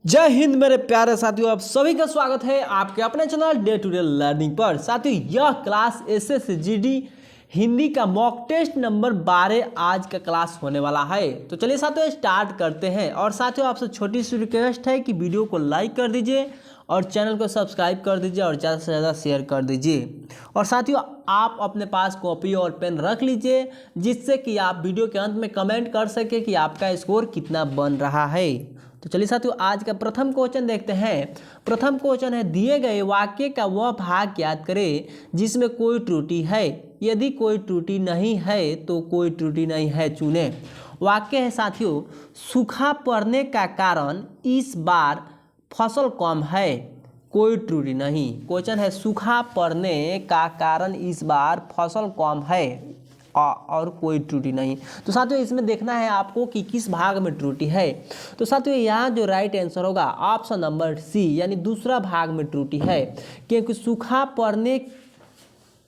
जय हिंद मेरे प्यारे साथियों, आप सभी का स्वागत है आपके अपने channel day to day learning पर। साथियों, यह क्लास SSGD हिंदी का मॉक टेस्ट नंबर 12 आज का क्लास होने वाला है। तो चलिए साथियों स्टार्ट करते हैं। और साथियों आपसे छोटी सी रिक्वेस्ट है कि वीडियो को लाइक कर दीजिए और चैनल को सब्सक्राइब कर दीजिए और ज़्यादा से ज़्यादा शेयर कर दीजिए। और साथियों आप अपने पास कॉपी और पेन रख लीजिए, जिससे कि आप वीडियो के अंत में कमेंट कर सके कि आपका स्कोर कितना बन रहा है। तो चलिए साथियों आज का प्रथम क्वेश्चन देखते हैं। प्रथम क्वेश्चन है, दिए गए वाक्य का वह भाग याद करें जिसमें कोई त्रुटि है। यदि कोई त्रुटि नहीं है तो कोई त्रुटि नहीं है चुने। वाक्य है साथियों, सूखा पड़ने का कारण इस बार फसल कम है। कोई त्रुटि नहीं। क्वेश्चन है, सूखा पड़ने का कारण इस बार फसल कम है और कोई त्रुटि नहीं। तो साथियों इसमें देखना है आपको कि किस भाग में त्रुटि है। तो साथियों यहाँ जो राइट आंसर होगा ऑप्शन नंबर सी, यानी दूसरा भाग में त्रुटि है, क्योंकि सूखा पड़ने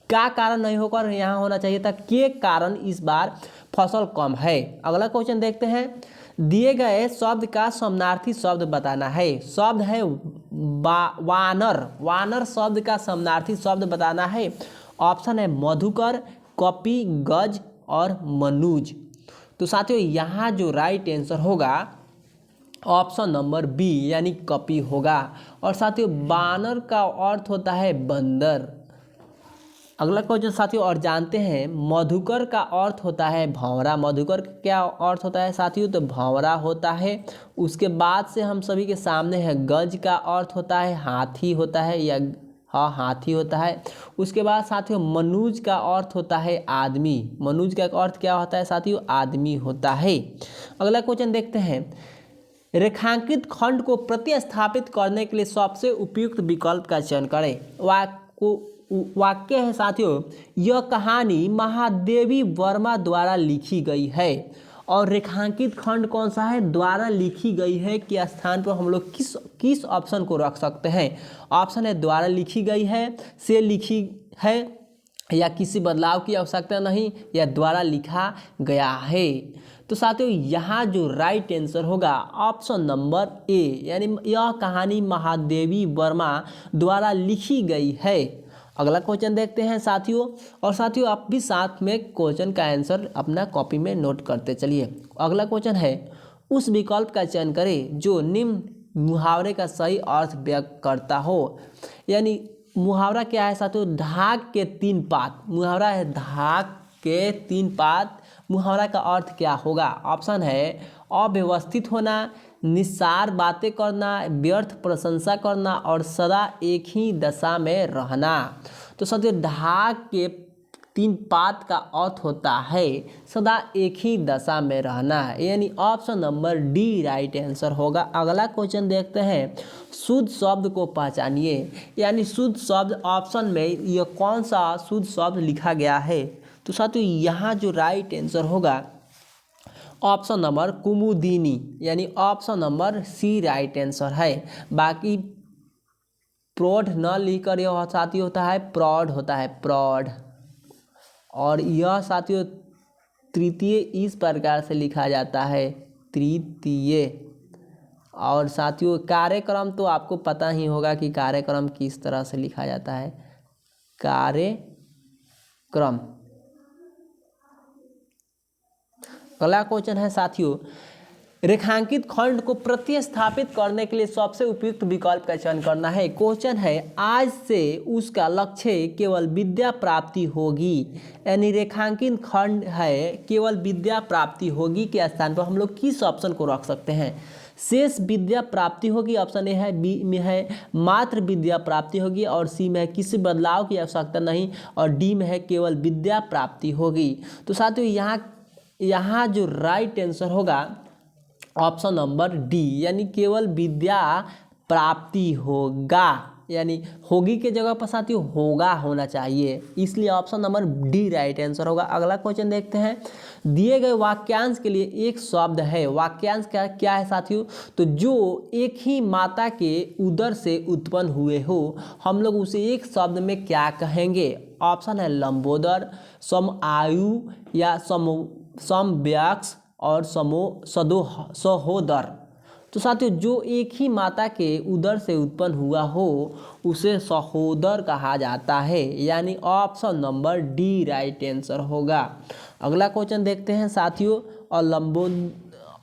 का कारण नहीं होकर यहाँ होना चाहिए था के कारण इस बार फसल कम है। अगला क्वेश्चन देखते हैं, दिए गए शब्द का समानार्थी शब्द बताना है। शब्द है वानर। वानर शब्द का समानार्थी शब्द बताना है। ऑप्शन है मधुकर, कपि, गज और मनुज। तो साथियों यहाँ जो राइट आंसर होगा ऑप्शन नंबर बी, यानी कपि होगा। और साथियों बानर का अर्थ होता है बंदर। अगला क्वेश्चन साथियों और जानते हैं, मधुकर का अर्थ होता है भंवरा। मधुकर का क्या अर्थ होता है साथियों? तो भंवरा होता है। उसके बाद से हम सभी के सामने है गज का अर्थ होता है हाथी होता है, या हाँ हाथी होता है। उसके बाद साथियों मनुज का अर्थ होता है आदमी। मनुज का अर्थ क्या होता है साथियों? आदमी होता है। अगला क्वेश्चन देखते हैं, रेखांकित खंड को प्रतिस्थापित करने के लिए सबसे उपयुक्त विकल्प का चयन करें। वाक्य है साथियों, यह कहानी महादेवी वर्मा द्वारा लिखी गई है। और रेखांकित खंड कौन सा है? द्वारा लिखी गई है के स्थान पर हम लोग किस ऑप्शन को रख सकते हैं? ऑप्शन है द्वारा लिखी गई है, से लिखी है, या किसी बदलाव की आवश्यकता नहीं, या द्वारा लिखा गया है। तो साथियों यहाँ जो राइट आंसर होगा ऑप्शन नंबर ए, यानी यह कहानी महादेवी वर्मा द्वारा लिखी गई है। अगला क्वेश्चन देखते हैं साथियों। और साथियों आप भी साथ में क्वेश्चन का आंसर अपना कॉपी में नोट करते चलिए। अगला क्वेश्चन है, उस विकल्प का चयन करें जो निम्न मुहावरे का सही अर्थ व्यक्त करता हो। यानी मुहावरा क्या है साथियों? ढाक के तीन पात। मुहावरा है ढाक के तीन पात। मुहावरा का अर्थ क्या होगा? ऑप्शन है अव्यवस्थित होना, निस्सार बातें करना, व्यर्थ प्रशंसा करना और सदा एक ही दशा में रहना। तो साथियों ढाक के तीन पात का अर्थ होता है सदा एक ही दशा में रहना, यानी option number D right answer होगा। अगला क्वेश्चन देखते हैं, शुद्ध शब्द को पहचानिए। यानी शुद्ध शब्द ऑप्शन में यह कौन सा शुद्ध शब्द लिखा गया है? तो साथियों यहाँ जो राइट आंसर होगा ऑप्शन नंबर कुमुदिनी, यानी option number C right answer है। बाकी प्रौढ़ न लिखकर यह साथियों होता है प्रौढ़ होता है, प्रौढ़। और यह साथियों तृतीय इस प्रकार से लिखा जाता है, तृतीय। और साथियों कार्यक्रम तो आपको पता ही होगा कि कार्यक्रम किस तरह से लिखा जाता है, कार्यक्रम। अगला क्वेश्चन है साथियों, रेखांकित खंड को प्रतिस्थापित करने के लिए सबसे उपयुक्त विकल्प का चयन करना है। क्वेश्चन है, आज से उसका लक्ष्य केवल विद्या प्राप्ति होगी। यानी रेखांकित खंड है केवल विद्या प्राप्ति होगी के स्थान पर हम लोग किस ऑप्शन को रख सकते हैं? शेष विद्या प्राप्ति होगी, ऑप्शन ए है। बी में है मात्र विद्या प्राप्ति होगी, और सी में है किसी बदलाव की आवश्यकता नहीं, और डी में है केवल विद्या प्राप्ति होगी। तो साथियों यहाँ जो राइट आंसर होगा ऑप्शन नंबर डी, यानी केवल विद्या प्राप्ति होगा। यानी होगी के जगह पर साथियों होगा होना चाहिए, इसलिए option number D right answer होगा। अगला क्वेश्चन देखते हैं, दिए गए वाक्यांश के लिए एक शब्द है। वाक्यांश क्या है साथियों? तो जो एक ही माता के उदर से उत्पन्न हुए हो, हम लोग उसे एक शब्द में क्या कहेंगे? ऑप्शन है लंबोदर, समआयु, या समव्यक्ष और सहोदर। तो साथियों जो एक ही माता के उदर से उत्पन्न हुआ हो उसे सहोदर कहा जाता है, यानी option number D right answer होगा। अगला क्वेश्चन देखते हैं साथियों।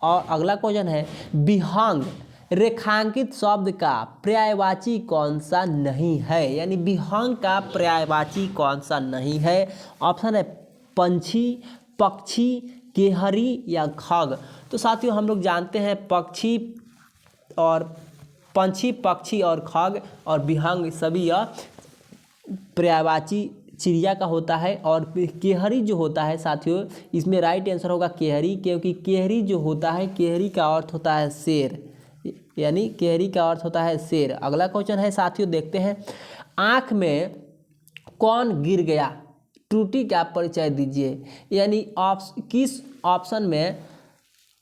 और अगला क्वेश्चन है विहंग रेखांकित शब्द का पर्यायवाची कौन सा नहीं है, यानी विहंग का पर्यायवाची कौन सा नहीं है। ऑप्शन है पंछी, पक्षी, केहरी या खग। तो साथियों हम लोग जानते हैं पंछी, पक्षी और खग और विहंग सभी यह पर्यायवाची चिड़िया का होता है। और केहरी जो होता है साथियों, इसमें राइट आंसर होगा केहरी, क्योंकि केहरी जो होता है, केहरी का अर्थ होता है शेर, यानी केहरी का अर्थ होता है शेर। अगला क्वेश्चन है साथियों, देखते हैं आँख में कौन गिर गया, त्रुटि का परिचय दीजिए। यानी किस ऑप्शन में,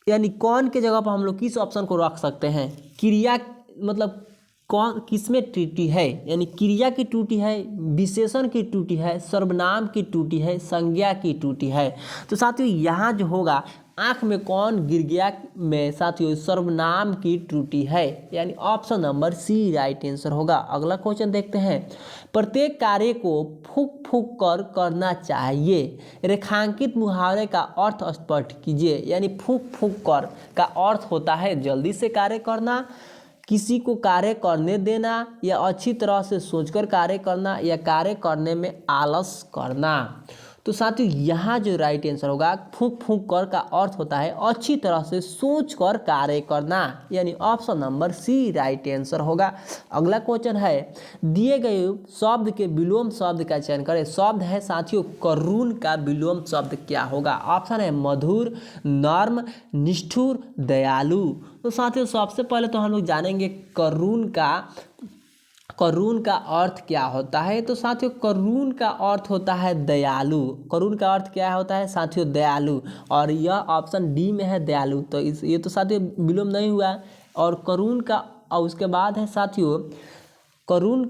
यानी कौन के जगह पर हम लोग किस ऑप्शन को रख सकते हैं। क्रिया मतलब कौन किस में त्रुटि है, यानी क्रिया की त्रुटि है, विशेषण की त्रुटि है, सर्वनाम की त्रुटि है, संज्ञा की त्रुटि है। तो साथियों यहाँ जो होगा आँख में कौन गिर गया में साथियों सर्वनाम की त्रुटि है, यानी option number C right answer होगा। अगला क्वेश्चन देखते हैं प्रत्येक कार्य को फूंक फूंक कर करना चाहिए, रेखांकित मुहावरे का अर्थ स्पष्ट कीजिए। यानी फूंक फूंक कर का अर्थ होता है जल्दी से कार्य करना, किसी को कार्य करने देना, या अच्छी तरह से सोचकर कार्य करना, या कार्य करने में आलस करना। तो साथियों यहाँ जो राइट आंसर होगा फूंक फूंक कर का अर्थ होता है अच्छी तरह से सोचकर कार्य करना, यानी option number C right answer होगा। अगला क्वेश्चन है दिए गए शब्द के विलोम शब्द का चयन करें। शब्द है साथियों करुण का विलोम शब्द क्या होगा। ऑप्शन है मधुर, नर्म, निष्ठुर, दयालु। तो साथियों सबसे पहले तो हम लोग जानेंगे करुण का अर्थ क्या होता है। तो साथियों करुण का अर्थ होता है दयालु। करुण का अर्थ क्या होता है साथियों, दयालु। और यह ऑप्शन डी में है दयालु। तो ये तो साथियों विलोम नहीं हुआ। और करुण का, और उसके बाद है साथियों करुण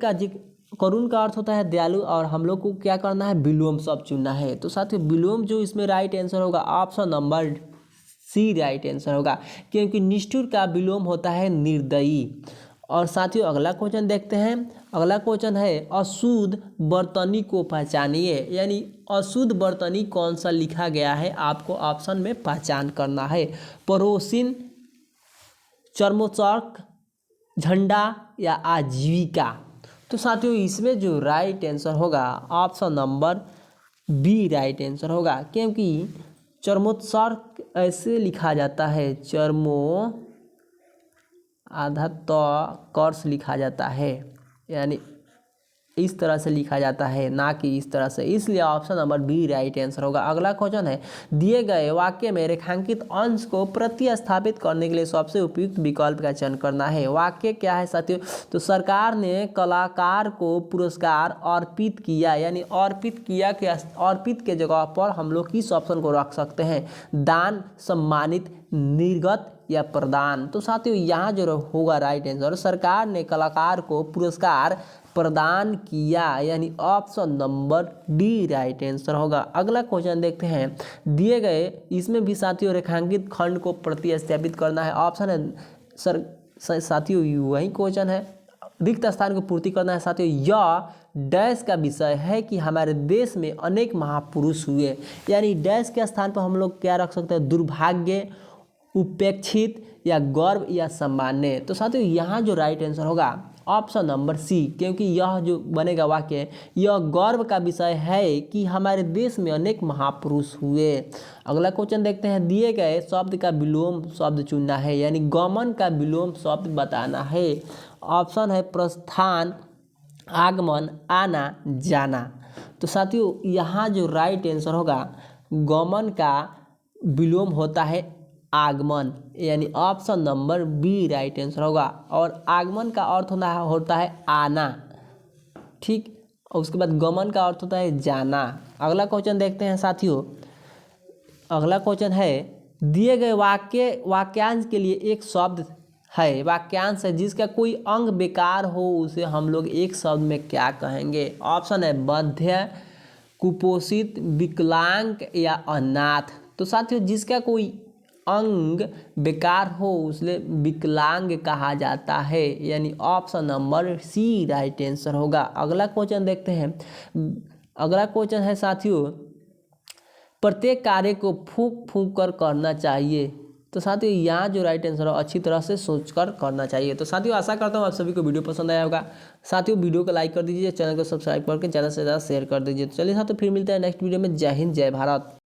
का अर्थ होता है दयालु, और हम लोग को क्या करना है, विलोम शब्द चुनना है। तो साथियों विलोम जो इसमें राइट आंसर होगा option number C right answer होगा, क्योंकि निष्ठुर का विलोम होता है निर्दयी। और साथियों अगला क्वेश्चन देखते हैं। अगला क्वेश्चन है अशुद्ध बर्तनी को पहचानिए, यानी अशुद्ध बर्तनी कौन सा लिखा गया है आपको ऑप्शन में पहचान करना है। पड़ोसिन, चर्मोचर्क, झंडा या आजीविका। तो साथियों इसमें जो राइट आंसर होगा option number B right answer होगा, क्योंकि चर्मोत्सर्ग ऐसे लिखा जाता है, चर्मो आधा तो कर्स लिखा जाता है, यानी इस तरह से लिखा जाता है, ना कि इस तरह से, इसलिए option number B right answer होगा। अगला क्वेश्चन है दिए गए वाक्य में रेखांकित अंश को प्रतिस्थापित करने के लिए सबसे उपयुक्त विकल्प का चयन करना है। वाक्य क्या है साथियों, तो सरकार ने कलाकार को पुरस्कार अर्पित किया, यानी अर्पित किया के अर्पित के जगह पर हम लोग किस ऑप्शन को रख सकते हैं, दान, सम्मानित, निर्गत या प्रदान। तो साथियों यहाँ जो होगा राइट आंसर सरकार ने कलाकार को पुरस्कार प्रदान किया, यानी option number D right answer होगा। अगला क्वेश्चन देखते हैं दिए गए, इसमें भी साथियों रेखांकित खंड को प्रतिस्थापित करना है। ऑप्शन है साथियों वही क्वेश्चन है, रिक्त स्थान को पूर्ति करना है। साथियों यह डैश का विषय है कि हमारे देश में अनेक महापुरुष हुए, यानी डैश के स्थान पर हम लोग क्या रख सकते हैं, दुर्भाग्य, उपेक्षित या गर्व या सम्मान्य। तो साथियों यहाँ जो राइट आंसर होगा ऑप्शन नंबर सी, क्योंकि यह जो बनेगा वाक्य यह गर्व का विषय है कि हमारे देश में अनेक महापुरुष हुए। अगला क्वेश्चन देखते हैं दिए गए शब्द का विलोम शब्द चुनना है, यानी गमन का विलोम शब्द बताना है। ऑप्शन है प्रस्थान, आगमन, आना, जाना। तो साथियों यहाँ जो राइट आंसर होगा गमन का विलोम होता है आगमन, यानी option number B right answer होगा। और आगमन का अर्थ होता है आना, ठीक, और उसके बाद गमन का अर्थ होता है जाना। अगला क्वेश्चन देखते हैं साथियों। अगला क्वेश्चन है दिए गए वाक्यांश के लिए एक शब्द है, वाक्यांश है जिसका कोई अंग बेकार हो उसे हम लोग एक शब्द में क्या कहेंगे। ऑप्शन है बधिर, कुपोषित, विकलांग या अनाथ। तो साथियों जिसका कोई अंग बेकार हो उसले विकलांग कहा जाता है, यानी option number C right answer होगा। अगला क्वेश्चन देखते हैं। अगला क्वेश्चन है साथियों, प्रत्येक कार्य को फूंक फूंक कर करना चाहिए। तो साथियों यहाँ जो राइट आंसर है अच्छी तरह से सोचकर करना चाहिए। तो साथियों आशा करता हूँ आप सभी को वीडियो पसंद आया होगा। साथियों वीडियो को लाइक कर दीजिए, चैनल को सब्सक्राइब करके ज़्यादा से ज़्यादा शेयर कर दीजिए। तो चलिए साथियों फिर मिलते हैं नेक्स्ट वीडियो में। जय हिंद, जय भारत।